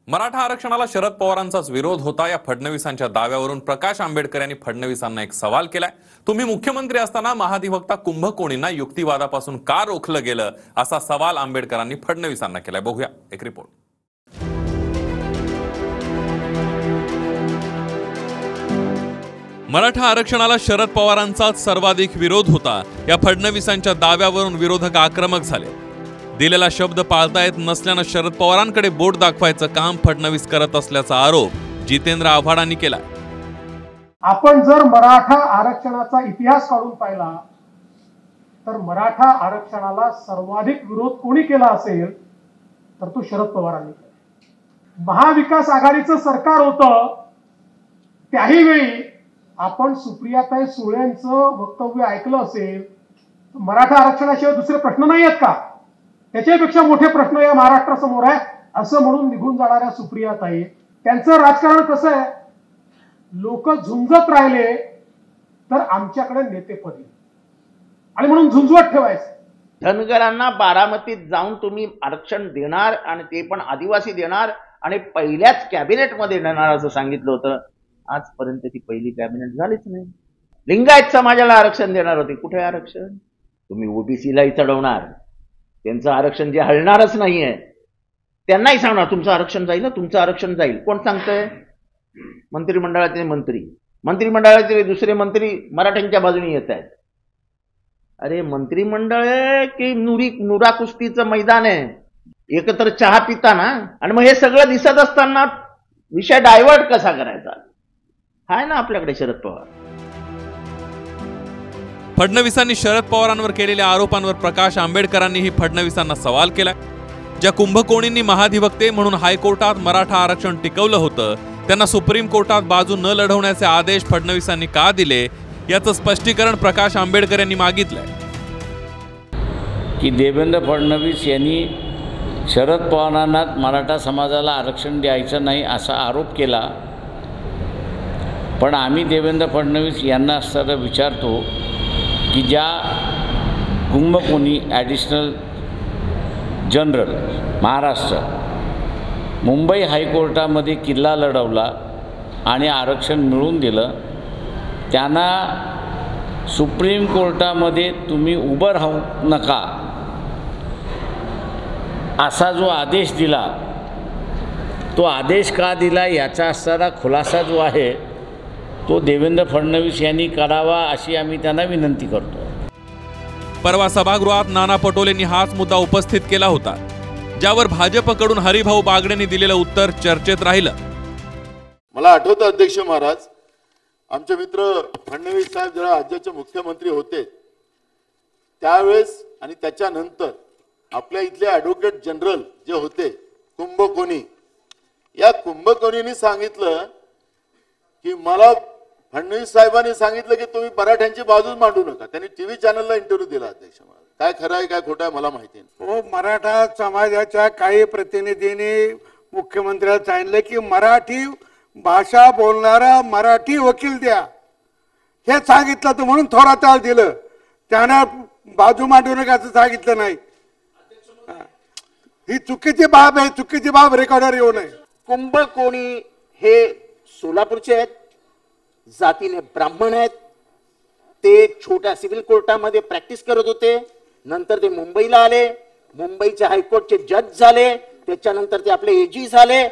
मराठा आरक्षणाला शरद पवारांचाच विरोध होता या फडणवीसांच्या दाव्यावरून प्रकाश आंबेडकर यांनी फडणवीसांना एक सवाल केलाय। तुम्ही मुख्यमंत्री असताना महाधिवक्ता कुंभकोणींना युक्तिवादापासून का रोखलं गेलं असा सवाल आंबेडकरांनी फडणवीसांना केलाय। बघूया एक रिपोर्ट। मराठा आरक्षणाला शरद पवारांचाच सर्वाधिक विरोध होता या फडणवीसांच्या दाव्यावरून विरोधक आक्रमक झाले। दिलेला शब्द पाळता येत नसल्यानं शरद पवारांकडे बोट दाखवायचं काम फडणवीस करत असल्याचा आरोप जितेंद्र आव्हाडांनी केला। आपण जर मराठा आरक्षणाचा इतिहास काढून पाहिला तर मराठा आरक्षणाला सर्वाधिक विरोध कोणी केला असेल तर तो शरद पवारांनी केला। महाविकास आघाडीचं सरकार होतं त्याही वेळी आपण सुप्रियाताई सुळेंचं वक्तव्य ऐकलं असेल, मराठा आरक्षणाशिवाय दुसरे प्रश्न नाही आहेत का, त्याच्यापेक्षा मोठे प्रश्न या महाराष्ट्रासमोर आहे असं म्हणून निघून जाणाऱ्या सुप्रियाताई, त्यांचं राजकारण कसं आहे, लोक झुंजत राहिले तर आमच्याकडे नेतेपद येईल आणि म्हणून झुंजवत ठेवायचं। धनगरांना बारामतीत जाऊन तुम्ही आरक्षण देणार आणि ते पण आदिवासी देणार आणि पहिल्याच कॅबिनेटमध्ये देणार असं सांगितलं होतं। आजपर्यंत ती पहिली कॅबिनेट झालीच नाही। लिंगायत समाजाला आरक्षण देणार होते, कुठे आरक्षण? तुम्ही ओबीसीलाही चढवणार, त्यांचं आरक्षण जे हलणारच नाहीये त्यांनाही सांगणार तुमचं आरक्षण जाईल ना, तुमचं आरक्षण जाईल। कोण सांगतंय? मंत्रिमंडळाचे मंत्री, मंत्रिमंडळाचे दुसरे मंत्री मराठ्यांच्या बाजूने येत आहेत। अरे मंत्रिमंडळ की नुरा कुस्तीचं मैदान आहे, एकत्र चहा पिता ना, आणि मग हे सगळं दिसत असताना विषय डायव्हर्ट कसा करायचा? हाय ना आपल्याकडे शरद पवार। फडणवीसांनी शरद पवारांवर केलेल्या आरोपांवर प्रकाश आंबेडकरांनीही फडणवीसांना सवाल केला। ज्या कुंभकोणींनी महाधिवक्ते म्हणून हायकोर्टात मराठा आरक्षण टिकवलं होतं त्यांना सुप्रीम कोर्टात बाजू न लढवण्याचे आदेश फडणवीसांनी का दिले याचं स्पष्टीकरण प्रकाश आंबेडकर यांनी मागितलंय। की देवेंद्र फडणवीस यांनी शरद पवारांना मराठा समाजाला आरक्षण द्यायचं नाही असा आरोप केला, पण आम्ही देवेंद्र फडणवीस यांना सर विचारतो की ज्या कुंभकोणी ॲडिशनल जनरल महाराष्ट्र मुंबई हायकोर्टामध्ये किल्ला लढवला आणि आरक्षण मिळवून दिलं, त्यांना सुप्रीम कोर्टामध्ये तुम्ही उभं राहू नका असा जो आदेश दिला, तो आदेश का दिला याचा असणारा खुलासा जो आहे तो देवेंद्र फडणवीस यांनी करावा अशी आम्ही त्यांना विनंती करतो। परवा सभागृहात नाना पटोलेंनी हाच मुद्दा उपस्थित केला होता, ज्यावर भाजपकडून हरिभाऊ बागडेंनी दिलेलं उत्तर चर्चेत राहिलं। मला आठवतं अध्यक्ष महाराज, आमचे मित्र फडणवीस साहेब जेव्हा राज्याचे मुख्यमंत्री होते त्यावेळेस आणि त्याच्यानंतर आपल्या इथले ॲडव्होकेट जनरल जे होते कुंभकोणी, या कुंभकोणींनी सांगितलं की मला फडणवीस साहेबांनी सांगितलं की तुम्ही मराठ्यांची बाजूच मांडू नका। त्यांनी टीव्ही चॅनलला इंटरव्ह्यू दिला अध्यक्ष महाराज। काय खरं आहे काय खोटं आहे मला माहिती नाही। हो, मराठा समाजाच्या काही प्रतिनिधींनी मुख्यमंत्र्याला सांगितलं की मराठी भाषा बोलणारा मराठी वकील द्या, हे सांगितलं तर म्हणून थोराताला दिलं, त्यानं बाजू मांडू नका असं सांगितलं नाही। ही चुकीची बाब आहे, चुकीची बाब रेकॉर्डर येऊ नये। कुंभकोणी हे सोलापूरचे आहेत, जातीने ब्राह्मण आहेत, ते छोट्या सिव्हिल कोर्टामध्ये प्रॅक्टिस करत होते, नंतर ते मुंबईला आले, मुंबईच्या हायकोर्टचे जज झाले, त्याच्यानंतर ते आपले एजी झाले।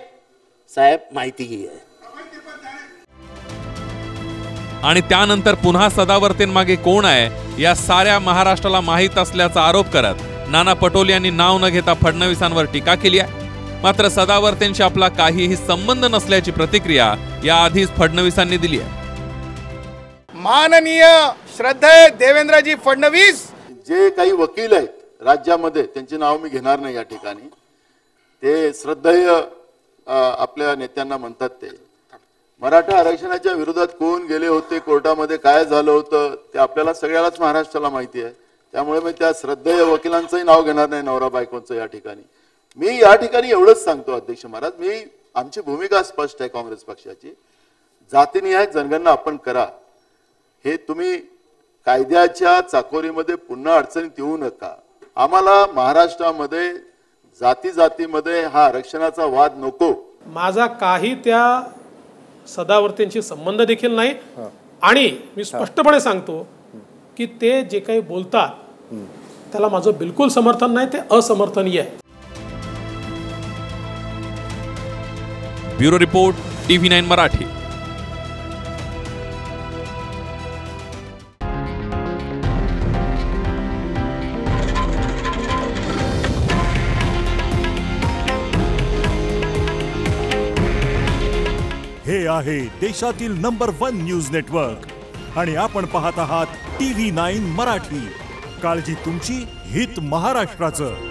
साहेब माहिती आहे। आणि त्यानंतर पुन्हा सदावर्तेंमागे कोण आहे या साऱ्या महाराष्ट्राला माहीत असल्याचा आरोप करत नाना पटोले यांनी नाव न घेता फडणवीसांवर टीका केली आहे। मात्र सदावर्तेंशी आपला काहीही संबंध नसल्याची प्रतिक्रिया याआधीच फडणवीसांनी दिली आहे। माननीय श्रद्धेय देवेंद्रजी फडणवीस, जे काही वकील आहेत राज्यामध्ये त्यांची नाव मी घेणार नाही या ठिकाणी, ते श्रद्धेय आपल्या नेत्यांना म्हणतात, ते मराठा आरक्षणाच्या विरोधात कोण गेले होते कोर्टामध्ये, काय झालं होतं ते आपल्याला सगळ्यालाच महाराष्ट्राला माहिती आहे। त्यामुळे मी त्या श्रद्धेय वकिलांचंही नाव घेणार नाही, नवरा बायकोंचं या ठिकाणी। मी या ठिकाणी एवढंच सांगतो अध्यक्ष महाराज, आमची भूमिका स्पष्ट आहे काँग्रेस पक्षाची, जातीनिहाय जनगणना आपण करा, हे तुम्ही कायद्याच्या चाकोरीमध्ये पुन्हा अडचणीत येऊ नका। आम्हाला महाराष्ट्रामध्ये जाती जातीमध्ये हा आरक्षणाचा वाद नको। माझा काही त्या सदावर्तेंशी संबंध देखील नाही आणि मी स्पष्टपणे सांगतो की ते जे काही बोलतात त्याला माझं बिलकुल समर्थन नाही, ते असमर्थनीय आहे. Bureau report, TV9 Marathi. हे आहे देशातील नंबर 1 न्यूज नेटवर्क आणि आपण पाहत आहात TV9 मराठी. काळजी तुमची, हित महाराष्ट्राचं.